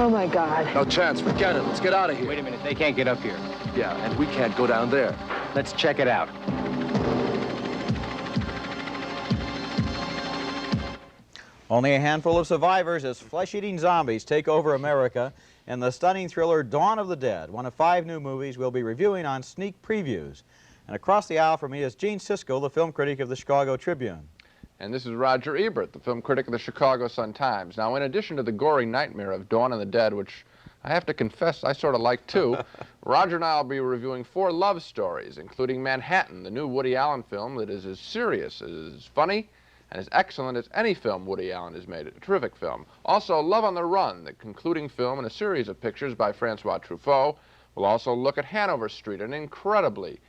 Oh, my God. No chance. Forget it. Let's get out of here. Wait a minute. They can't get up here. Yeah, and we can't go down there. Let's check it out. Only a handful of survivors as flesh-eating zombies take over America in the stunning thriller Dawn of the Dead, one of 5 new movies we'll be reviewing on Sneak Previews. And across the aisle from me is Gene Siskel, the film critic of the Chicago Tribune. And this is Roger Ebert, the film critic of the Chicago Sun-Times. Now, in addition to the gory nightmare of Dawn of the Dead, which I have to confess I sort of like too, Roger and I will be reviewing 4 love stories, including Manhattan, the new Woody Allen film that is as serious, as funny, and as excellent as any film Woody Allen has made. A terrific film. Also, Love on the Run, the concluding film in a series of pictures by Francois Truffaut. We'll also look at Hanover Street, an incredibly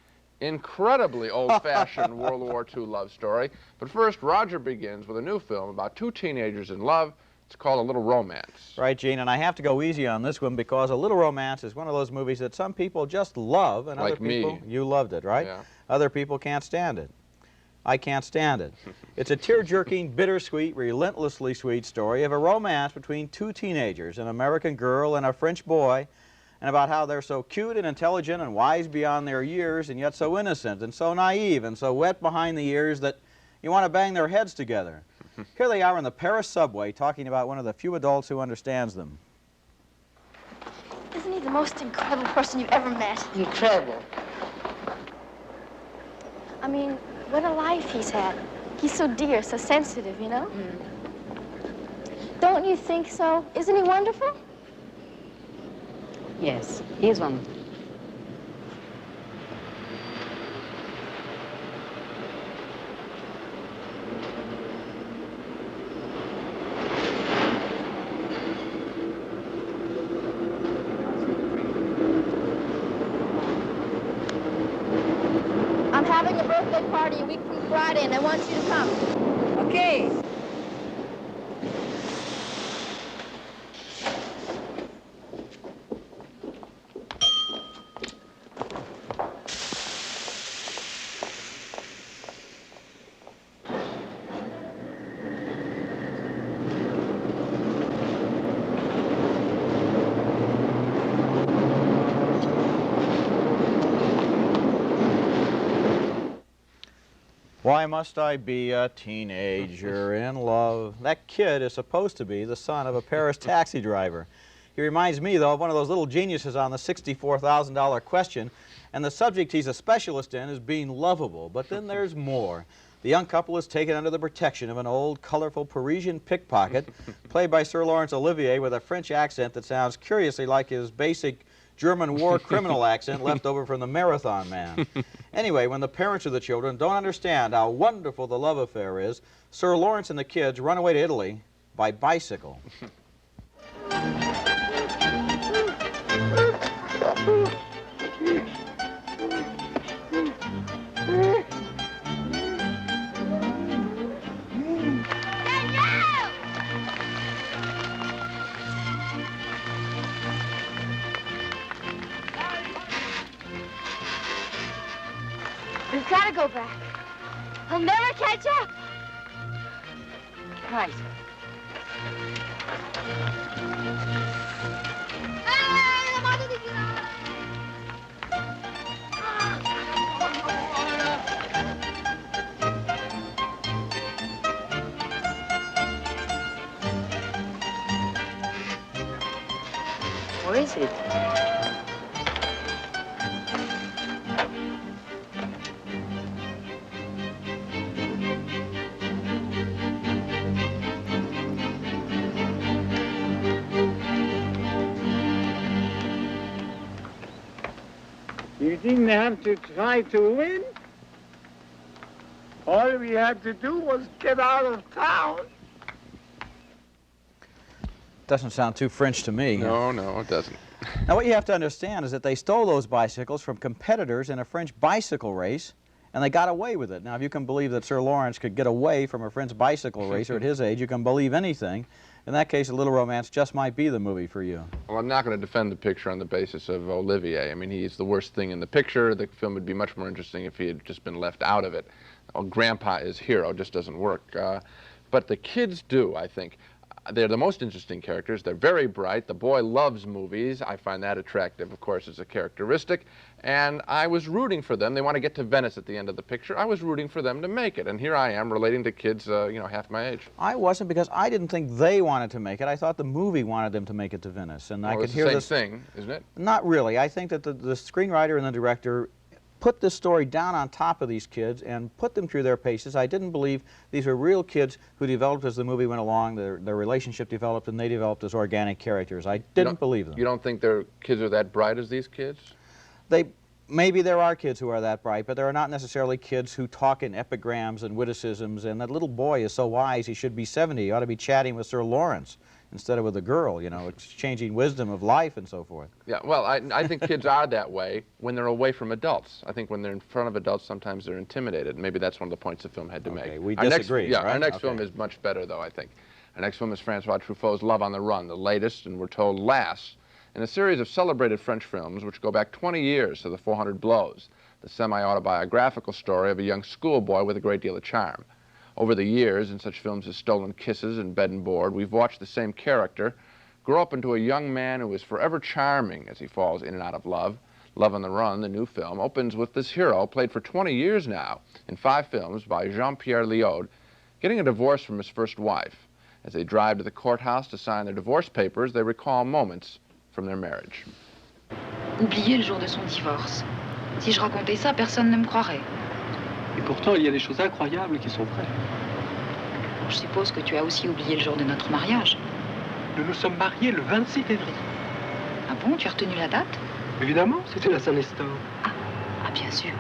old-fashioned World War II love story. But first, Roger begins with a new film about 2 teenagers in love. It's called A Little Romance. Right, Gene, and I have to go easy on this one because A Little Romance is one of those movies that some people just love, and like other people, me. You loved it, right? Yeah. Other people can't stand it. I can't stand it. It's a tear-jerking, bittersweet, relentlessly sweet story of a romance between 2 teenagers, an American girl and a French boy, and about how they're so cute and intelligent and wise beyond their years and yet so innocent and so naive and so wet behind the ears that you want to bang their heads together. Here they are in the Paris subway talking about one of the few adults who understands them. Isn't he the most incredible person you've ever met? Incredible. I mean, what a life he's had. He's so dear, so sensitive, you know? Don't you think so? Isn't he wonderful? Yes, he is wonderful. I'm having a birthday party a week from Friday, and I want you to come. Okay. Why must I be a teenager in love? That kid is supposed to be the son of a Paris taxi driver. He reminds me, though, of one of those little geniuses on the $64,000 question, and the subject he's a specialist in is being lovable. But then there's more. The young couple is taken under the protection of an old, colorful Parisian pickpocket, played by Sir Laurence Olivier with a French accent that sounds curiously like his basic German war criminal accent left over from the Marathon Man. Anyway, when the parents of the children don't understand how wonderful the love affair is, Sir Lawrence and the kids run away to Italy by bicycle. We've got to go back. He'll never catch up. Right. Where is it? You didn't have to try to win. All we had to do was get out of town. Doesn't sound too French to me. No, it doesn't. Now, what you have to understand is that they stole those bicycles from competitors in a French bicycle race, and they got away with it. Now, if you can believe that Sir Lawrence could get away from a French bicycle racer at his age, you can believe anything. In that case, A Little Romance just might be the movie for you. Well, I'm not going to defend the picture on the basis of Olivier. I mean, he's the worst thing in the picture. The film would be much more interesting if he had just been left out of it. Oh, Grandpa is hero just doesn't work. But the kids do, I think. They're the most interesting characters. They're very bright. The boy loves movies. I find that attractive, of course, as a characteristic. And I was rooting for them. They want to get to Venice at the end of the picture. I was rooting for them to make it. And here I am relating to kids, you know, half my age. I wasn't, because I didn't think they wanted to make it. I thought the movie wanted them to make it to Venice. And I could hear it's this. the same thing, isn't it? Not really. I think that the screenwriter and the director put this story down on top of these kids and put them through their paces. I didn't believe these were real kids who developed as the movie went along. Their relationship developed, and they developed as organic characters. I didn't believe them. You don't think their kids are that bright as these kids? Maybe there are kids who are that bright, but there are not necessarily kids who talk in epigrams and witticisms, and that little boy is so wise he should be 70. He ought to be chatting with Sir Lawrence instead of with a girl, you know, exchanging wisdom of life and so forth. Yeah, well, I think kids are that way when they're away from adults. I think when they're in front of adults, sometimes they're intimidated. Maybe that's one of the points the film had to make. We disagree, Yeah, right? our next film is much better, though, I think. Our next film is Francois Truffaut's Love on the Run, the latest, and we're told last, in a series of celebrated French films which go back 20 years to the 400 Blows, the semi-autobiographical story of a young schoolboy with a great deal of charm. Over the years, in such films as Stolen Kisses and Bed and Board, we've watched the same character grow up into a young man who is forever charming as he falls in and out of love. Love on the Run, the new film, opens with this hero, played for 20 years now in 5 films by Jean-Pierre Léaud, getting a divorce from his first wife. As they drive to the courthouse to sign their divorce papers, they recall moments from their marriage. Oubliez le jour de son divorce. Si je racontais ça, personne ne me croirait. Et pourtant, il y a des choses incroyables qui sont vraies. Je suppose que tu as aussi oublié le jour de notre mariage. Nous nous sommes mariés le 26 février. Ah bon, tu as retenu la date? Évidemment, c'était la Saint-Nestor. Ah, bien sûr.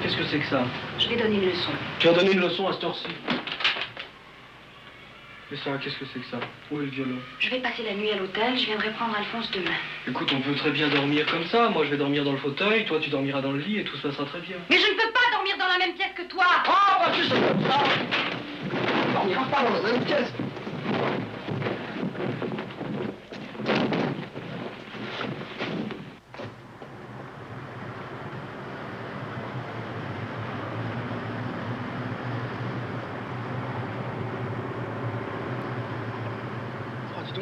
Qu'est-ce que c'est que ça? Je vais donner une leçon. Tu as donné une leçon à cette heure-ci. Mais ça, qu'est-ce que c'est que ça? Où est le violon? Je vais passer la nuit à l'hôtel, je viendrai prendre Alphonse demain. Écoute, on peut très bien dormir comme ça. Moi, je vais dormir dans le fauteuil, toi, tu dormiras dans le lit et tout se passera très bien. Mais je ne peux pas dormir dans la même pièce que toi! Ah, bah, tu sais comme ça! On dormira pas dans la même pièce.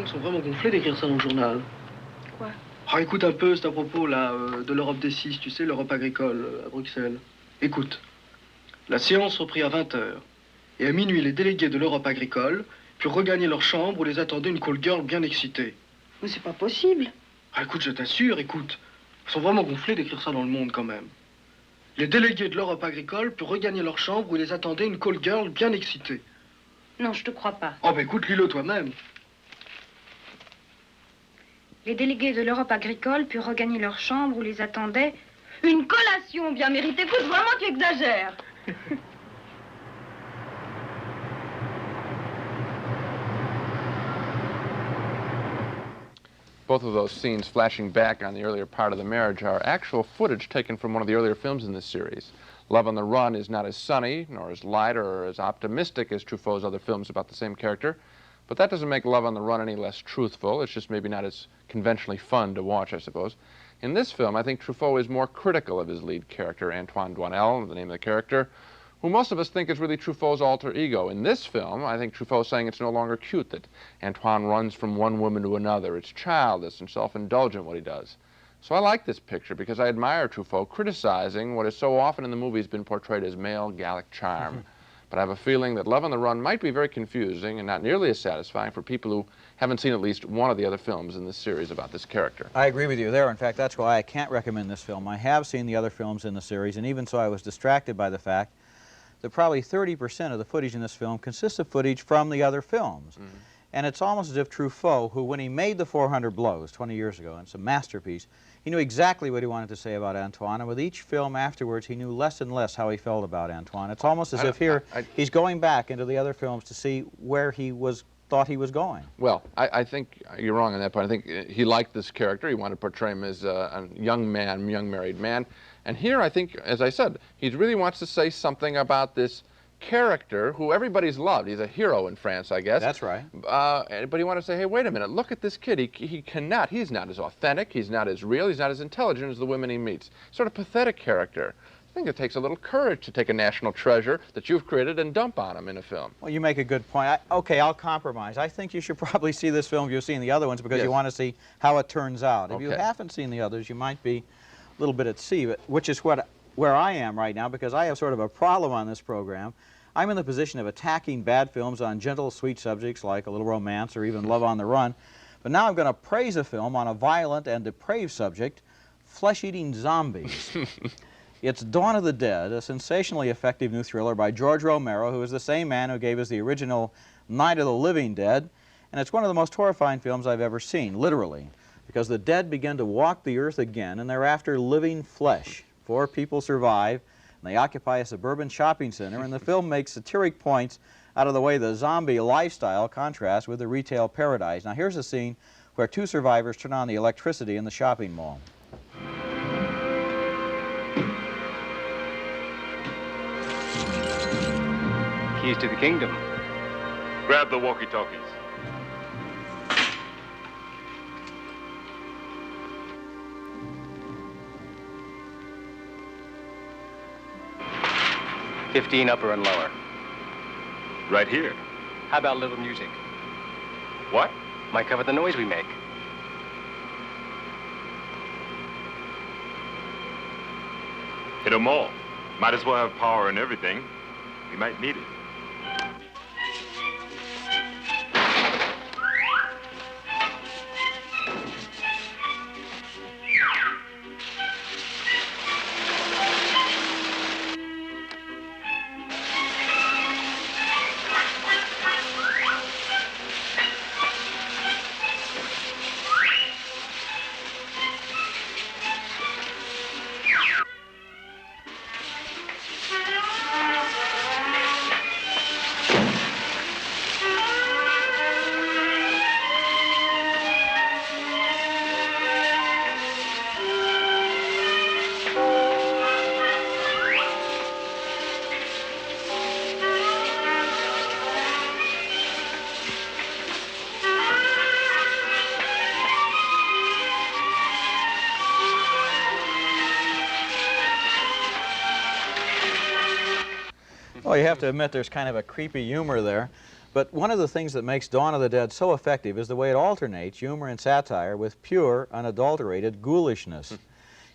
Ils sont vraiment gonflés d'écrire ça dans le journal. Quoi? Ah, écoute un peu, c'est à propos là, de l'Europe des 6, tu sais, l'Europe agricole à Bruxelles. Écoute, la séance reprit à 20h. Et à minuit, les délégués de l'Europe agricole purent regagner leur chambre où les attendait une call girl bien excitée. Mais c'est pas possible. Ah, écoute, je t'assure, écoute. Ils sont vraiment gonflés d'écrire ça dans le Monde quand même. Les délégués de l'Europe agricole purent regagner leur chambre où les attendait une call girl bien excitée. Non, je te crois pas. Oh, bah écoute, lis-le toi-même. Les délégués de l'Europe agricole purent regagner leur chambre où les attendait une collation bien méritée. Écoute, vraiment, tu exagères. Both of those scenes flashing back on the earlier part of the marriage are actual footage taken from one of the earlier films in this series. Love on the Run is not as sunny, nor as light or as optimistic as Truffaut's other films about the same character, but that doesn't make Love on the Run any less truthful. It's just maybe not as conventionally fun to watch, I suppose. In this film, I think Truffaut is more critical of his lead character, Antoine Doinel, the name of the character, who most of us think is really Truffaut's alter ego. In this film, I think Truffaut's saying it's no longer cute that Antoine runs from one woman to another. It's childish and self-indulgent what he does. So I like this picture because I admire Truffaut criticizing what is so often in the movies been portrayed as male Gallic charm. But I have a feeling that Love on the Run might be very confusing and not nearly as satisfying for people who haven't seen at least one of the other films in this series about this character. I agree with you there. In fact, that's why I can't recommend this film. I have seen the other films in the series, and even so I was distracted by the fact that probably 30% of the footage in this film consists of footage from the other films. Mm-hmm. And it's almost as if Truffaut, who when he made the 400 Blows 20 years ago, and it's a masterpiece, he knew exactly what he wanted to say about Antoine, and with each film afterwards, he knew less and less how he felt about Antoine. It's almost as if here he's going back into the other films to see where he thought he was going. Well, I think you're wrong on that point. I think he liked this character. He wanted to portray him as a young man, young married man. And here, I think, as I said, he really wants to say something about this character who everybody's loved. He's a hero in France, I guess. That's right. But he wanted to say, hey, wait a minute, look at this kid. He's not as authentic, he's not as real, he's not as intelligent as the women he meets. Sort of pathetic character. think it takes a little courage to take a national treasure that you've created and dump on him in a film. Well, you make a good point. Okay, I'll compromise. I think you should probably see this film if you've seen the other ones because you want to see how it turns out. If you haven't seen the others, you might be a little bit at sea, which is where I am right now because I have sort of a problem on this program. I'm in the position of attacking bad films on gentle, sweet subjects like A Little Romance or even Love on the Run. But now I'm going to praise a film on a violent and depraved subject, flesh-eating zombies. It's Dawn of the Dead, a sensationally effective new thriller by George Romero, who is the same man who gave us the original Night of the Living Dead, and it's one of the most horrifying films I've ever seen, literally, because the dead begin to walk the earth again, and they're after living flesh. 4 people survive, and they occupy a suburban shopping center, and the film makes satiric points out of the way the zombie lifestyle contrasts with the retail paradise. Now here's a scene where 2 survivors turn on the electricity in the shopping mall. Keys to the kingdom. Grab the walkie-talkies. $15 upper and lower. Right here. How about a little music? What? Might cover the noise we make. Hit 'em all. Might as well have power and everything. We might need it. Well, you have to admit there's kind of a creepy humor there. But one of the things that makes Dawn of the Dead so effective is the way it alternates humor and satire with pure, unadulterated ghoulishness.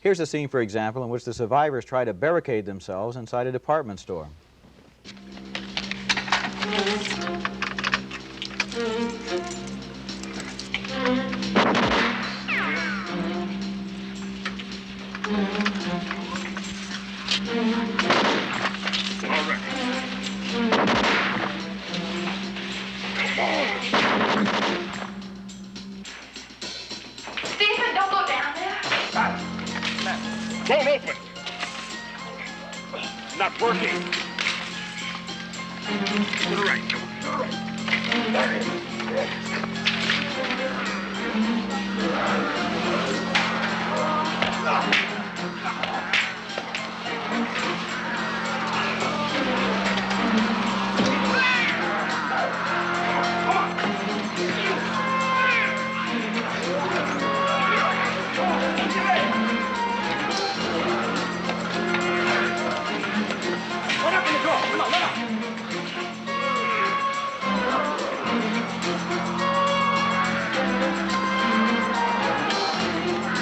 Here's a scene, for example, in which the survivors try to barricade themselves inside a department store. Stephen, don't go down there. Won't open. Not working. To the right.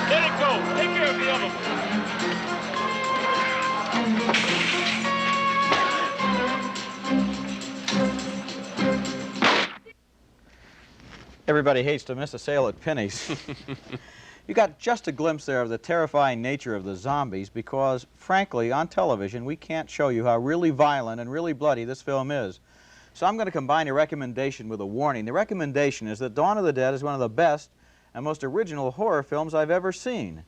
Let it go. Take care of the other one. Everybody hates to miss a sale at Penny's. You got just a glimpse there of the terrifying nature of the zombies because, frankly, on television, we can't show you how really violent and really bloody this film is. So I'm going to combine a recommendation with a warning. The recommendation is that Dawn of the Dead is one of the best and most original horror films I've ever seen.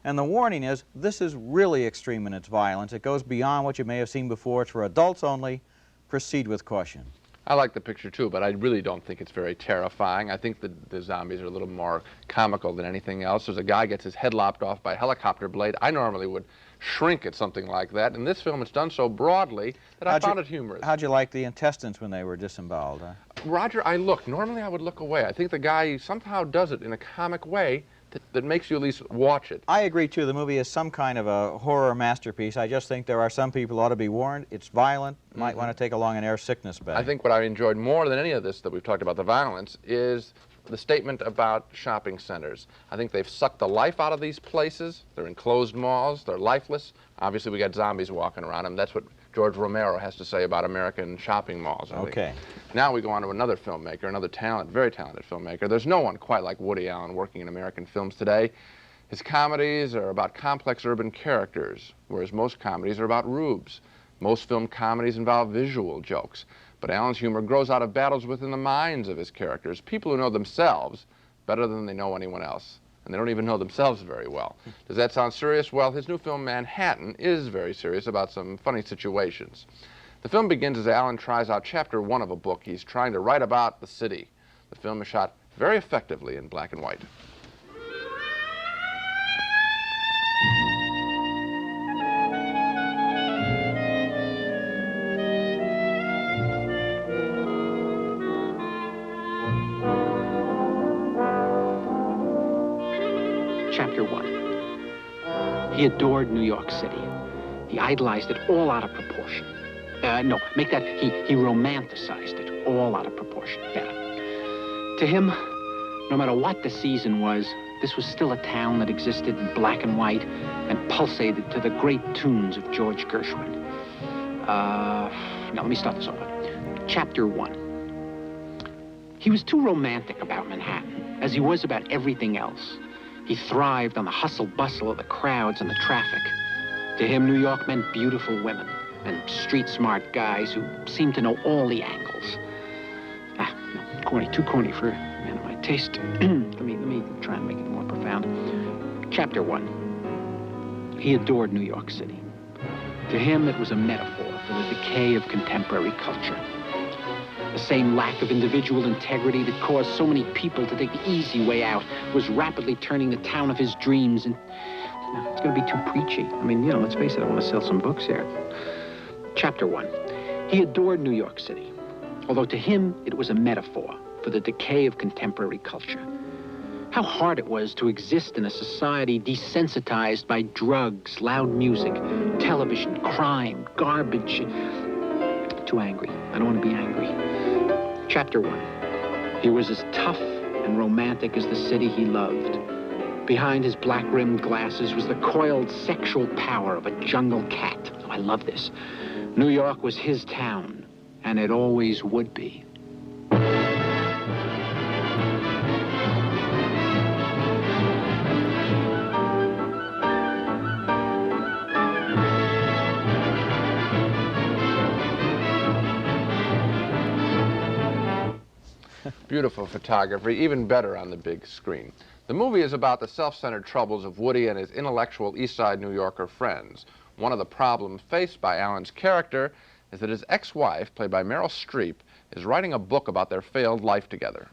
And the warning is, this is really extreme in its violence. It goes beyond what you may have seen before. It's for adults only. Proceed with caution. I like the picture too, but I really don't think it's very terrifying. I think the zombies are a little more comical than anything else. There's a guy gets his head lopped off by a helicopter blade. I normally would shrink at something like that. In this film, it's done so broadly that I found it humorous. How'd you like the intestines when they were disemboweled? Huh? Roger, I looked. Normally I would look away. I think the guy somehow does it in a comic way that makes you at least watch it. I agree, too. The movie is some kind of a horror masterpiece. I just think there are some people who ought to be warned. It's violent. Might want to take along an air sickness bag. I think what I enjoyed more than any of this that we've talked about, the violence, is the statement about shopping centers. I think they've sucked the life out of these places. They're enclosed malls. They're lifeless. Obviously, we got zombies walking around them. That's what George Romero has to say about American shopping malls. Okay. Now we go on to another filmmaker, another very talented filmmaker. There's no one quite like Woody Allen working in American films today. His comedies are about complex urban characters, whereas most comedies are about rubes. Most film comedies involve visual jokes. But Allen's humor grows out of battles within the minds of his characters, people who know themselves better than they know anyone else. And they don't even know themselves very well. Does that sound serious? Well, his new film, Manhattan, is very serious about some funny situations. The film begins as Allen tries out chapter 1 of a book he's trying to write about the city. The film is shot very effectively in black and white. Chapter 1. He adored New York City. He idolized it all out of proportion. No, make that, he romanticized it all out of proportion. Better. To him, no matter what the season was, this was still a town that existed in black and white and pulsated to the great tunes of George Gershwin. Now, let me start this over. Chapter 1. He was too romantic about Manhattan, as he was about everything else. He thrived on the hustle-bustle of the crowds and the traffic. To him, New York meant beautiful women and street-smart guys who seemed to know all the angles. No, corny, too corny for a man of my taste. Let me try and make it more profound. Chapter 1. He adored New York City. To him, it was a metaphor for the decay of contemporary culture. The same lack of individual integrity that caused so many people to take the easy way out was rapidly turning the town of his dreams into... It's going to be too preachy. I mean, let's face it, I want to sell some books here. Chapter 1. He adored New York City, although to him it was a metaphor for the decay of contemporary culture. How hard it was to exist in a society desensitized by drugs, loud music, television, crime, garbage. Too angry. I don't want to be angry. Chapter 1. He was as tough and romantic as the city he loved. Behind his black-rimmed glasses was the coiled sexual power of a jungle cat. Oh, I love this. New York was his town, and it always would be. Beautiful photography, even better on the big screen. The movie is about the self-centered troubles of Woody and his intellectual East Side New Yorker friends. One of the problems faced by Allen's character is that his ex-wife, played by Meryl Streep, is writing a book about their failed life together.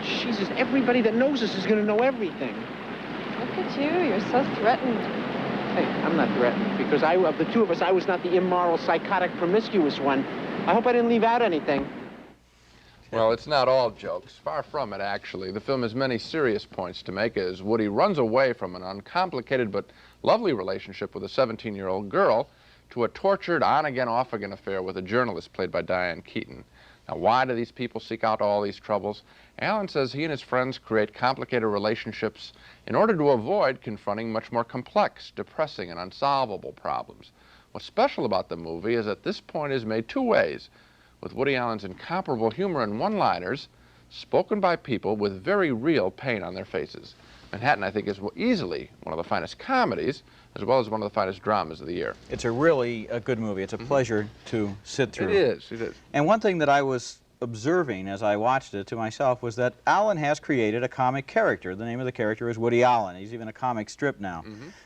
Jesus, everybody that knows us is going to know everything. Look at you. You're so threatened. Hey, I'm not threatened, because of the two of us, I was not the immoral, psychotic, promiscuous one. I hope I didn't leave out anything. Well, it's not all jokes. Far from it, actually. The film has many serious points to make as Woody runs away from an uncomplicated but lovely relationship with a 17-year-old girl to a tortured on-again, off-again affair with a journalist played by Diane Keaton. Now, why do these people seek out all these troubles? Allen says he and his friends create complicated relationships in order to avoid confronting much more complex, depressing, and unsolvable problems. What's special about the movie is that this point is made two ways, with Woody Allen's incomparable humor and one-liners spoken by people with very real pain on their faces. Manhattan, I think, is easily one of the finest comedies, as well as one of the finest dramas of the year. It's a really good movie. It's a pleasure to sit through. It is, it is. And one thing that I was observing as I watched it to myself was that Allen has created a comic character. The name of the character is Woody Allen. He's even a comic strip now.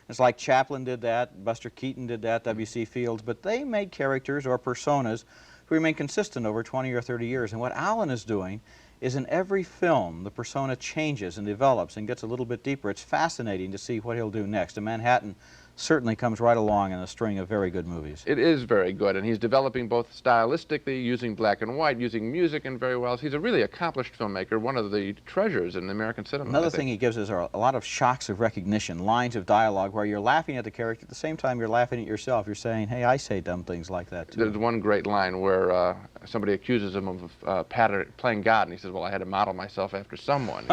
It's like Chaplin did that, Buster Keaton did that, W.C. Fields, but they made characters or personas who remain consistent over 20 or 30 years. And what Allen is doing is in every film, the persona changes and develops and gets a little bit deeper. It's fascinating to see what he'll do next. And Manhattan certainly comes right along in a string of very good movies. It is very good, and he's developing both stylistically, using black and white, using music, and very well. He's a really accomplished filmmaker, one of the treasures in American cinema. Another thing he gives us are a lot of shocks of recognition, lines of dialogue where you're laughing at the character, at the same time you're laughing at yourself. You're saying, hey, I say dumb things like that, too. There's one great line where somebody accuses him of playing God, and he says, well, I had to model myself after someone.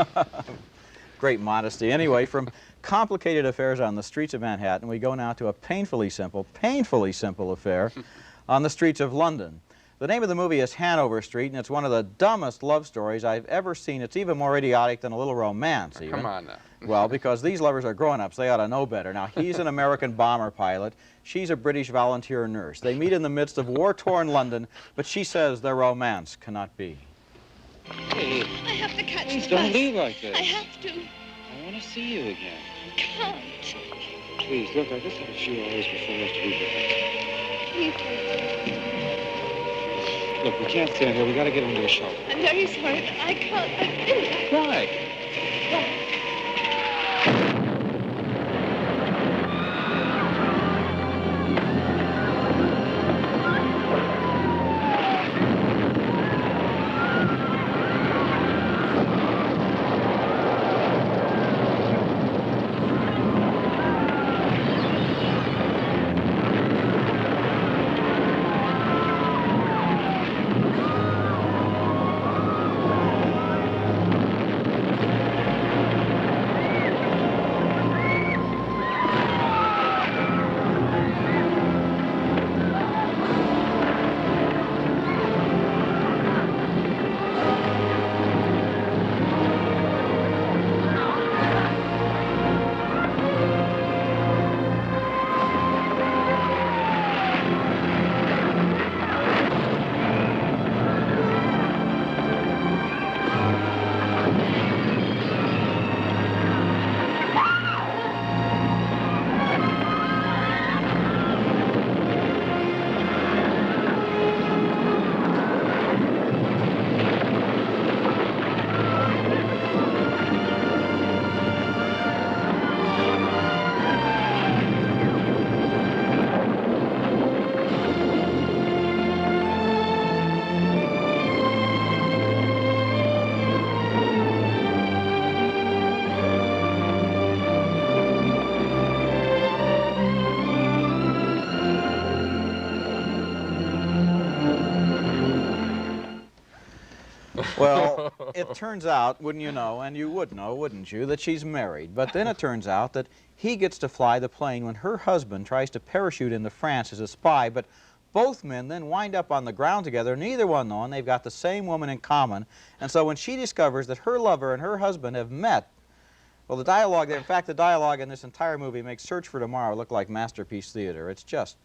Great modesty. Anyway, from complicated affairs on the streets of Manhattan, we go now to a painfully simple affair on the streets of London. The name of the movie is Hanover Street, and it's one of the dumbest love stories I've ever seen. It's even more idiotic than A Little Romance, even. Come on now. Well, because these lovers are grown-ups, they ought to know better. Now, he's an American bomber pilot. She's a British volunteer nurse. They meet in the midst of war-torn London, but she says their romance cannot be. Hey, I have to catch please the don't bus. leave like this. I have to. I want to see you again. I can't. Please, look, I just have a few hours before I have to leave. Please. Look, we can't stand here. We got to get into a shelter. I'm very sorry, but I can't. Why? Well, it turns out, wouldn't you know, and you would know, wouldn't you, that she's married. But then it turns out that he gets to fly the plane when her husband tries to parachute into France as a spy, but both men then wind up on the ground together, neither one knowing they've got the same woman in common. And so when she discovers that her lover and her husband have met, well, the dialogue, in fact, the dialogue in this entire movie makes Search for Tomorrow look like Masterpiece Theater. It's just,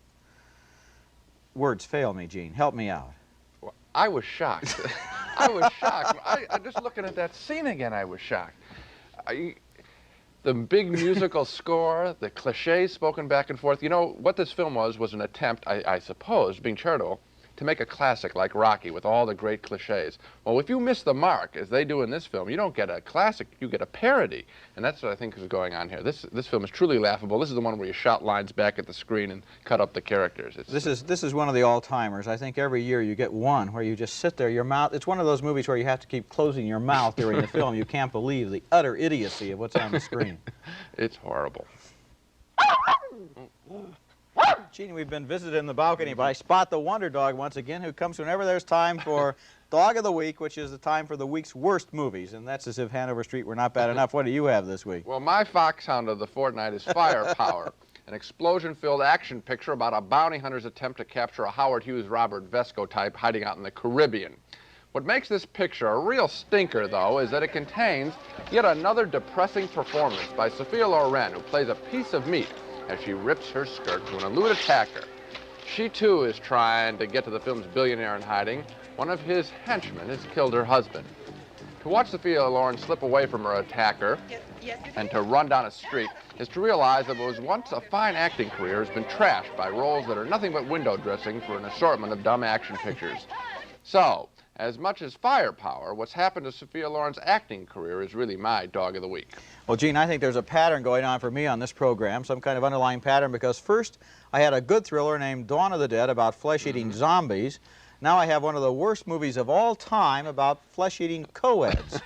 words fail me, Gene. Help me out. Well, I was shocked. I was shocked. I just looking at that scene again, I was shocked. The big musical score, the cliches spoken back and forth. You know, what this film was an attempt, I suppose, being charitable, to make a classic like Rocky with all the great cliches. Well, if you miss the mark, as they do in this film, you don't get a classic, you get a parody. And that's what I think is going on here. This film is truly laughable. This is the one where you shout lines back at the screen and cut up the characters. This is one of the all-timers. I think every year you get one where you just sit there, your mouth, it's one of those movies where you have to keep closing your mouth during the film. You can't believe the utter idiocy of what's on the screen. It's horrible. Gene, we've been visited in the balcony by Spot the Wonder Dog once again, who comes whenever there's time for Dog of the Week, which is the time for the week's worst movies. And that's as if Hanover Street were not bad enough. What do you have this week? Well, my foxhound of the fortnight is Firepower, an explosion-filled action picture about a bounty hunter's attempt to capture a Howard Hughes Robert Vesco type hiding out in the Caribbean. What makes this picture a real stinker, though, is that it contains yet another depressing performance by Sophia Loren, who plays a piece of meat as she rips her skirt to an elude attacker. She, too, is trying to get to the film's billionaire in hiding. One of his henchmen has killed her husband. To watch Sophia Loren slip away from her attacker and to run down a street is to realize that what was once a fine acting career has been trashed by roles that are nothing but window dressing for an assortment of dumb action pictures. So, As much as firepower, what's happened to Sophia Loren's acting career is really my dog of the week. Well, Gene, I think there's a pattern going on for me on this program, some kind of underlying pattern, because first I had a good thriller named Dawn of the Dead about flesh-eating zombies. Now I have one of the worst movies of all time about flesh-eating co-eds.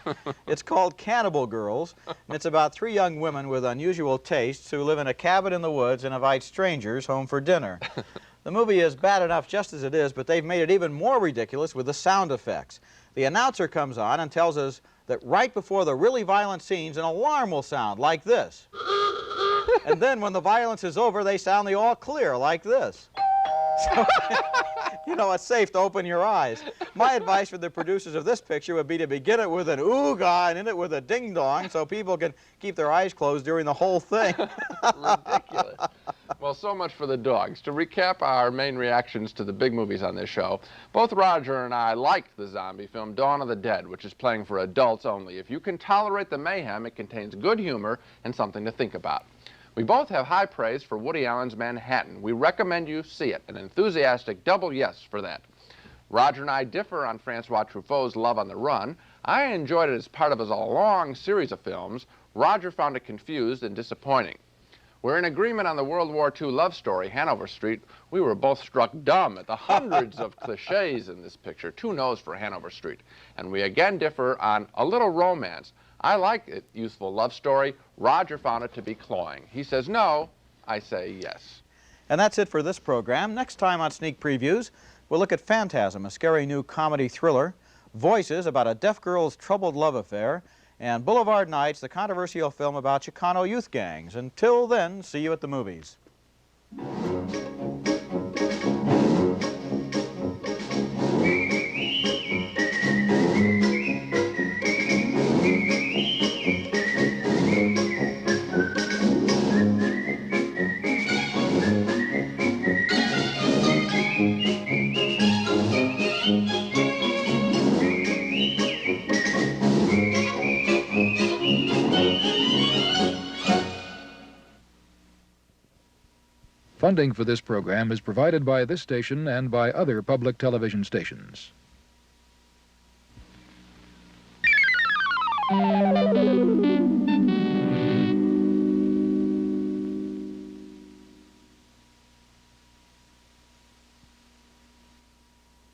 It's called Cannibal Girls, and it's about 3 young women with unusual tastes who live in a cabin in the woods and invite strangers home for dinner. The movie is bad enough just as it is, but they've made it even more ridiculous with the sound effects. The announcer comes on and tells us that right before the really violent scenes, an alarm will sound like this. And then when the violence is over, they sound the all clear like this. So, you know, it's safe to open your eyes. My advice for the producers of this picture would be to begin it with an ooga and end it with a ding-dong so people can keep their eyes closed during the whole thing. Ridiculous. Well, so much for the dogs. To recap our main reactions to the big movies on this show, both Roger and I liked the zombie film Dawn of the Dead, which is playing for adults only. If you can tolerate the mayhem, it contains good humor and something to think about. We both have high praise for Woody Allen's Manhattan. We recommend you see it. An enthusiastic double yes for that. Roger and I differ on Francois Truffaut's Love on the Run. I enjoyed it as part of a long series of films. Roger found it confused and disappointing. We're in agreement on the World War II love story, Hanover Street. We were both struck dumb at the hundreds of cliches in this picture. 2 no's for Hanover Street. And we again differ on A Little Romance. I like it, youthful love story. Roger found it to be cloying. He says no, I say yes. And that's it for this program. Next time on Sneak Previews, we'll look at Phantasm, a scary new comedy thriller, Voices, about a deaf girl's troubled love affair, and Boulevard Nights, the controversial film about Chicano youth gangs. Until then, see you at the movies. Funding for this program is provided by this station and by other public television stations.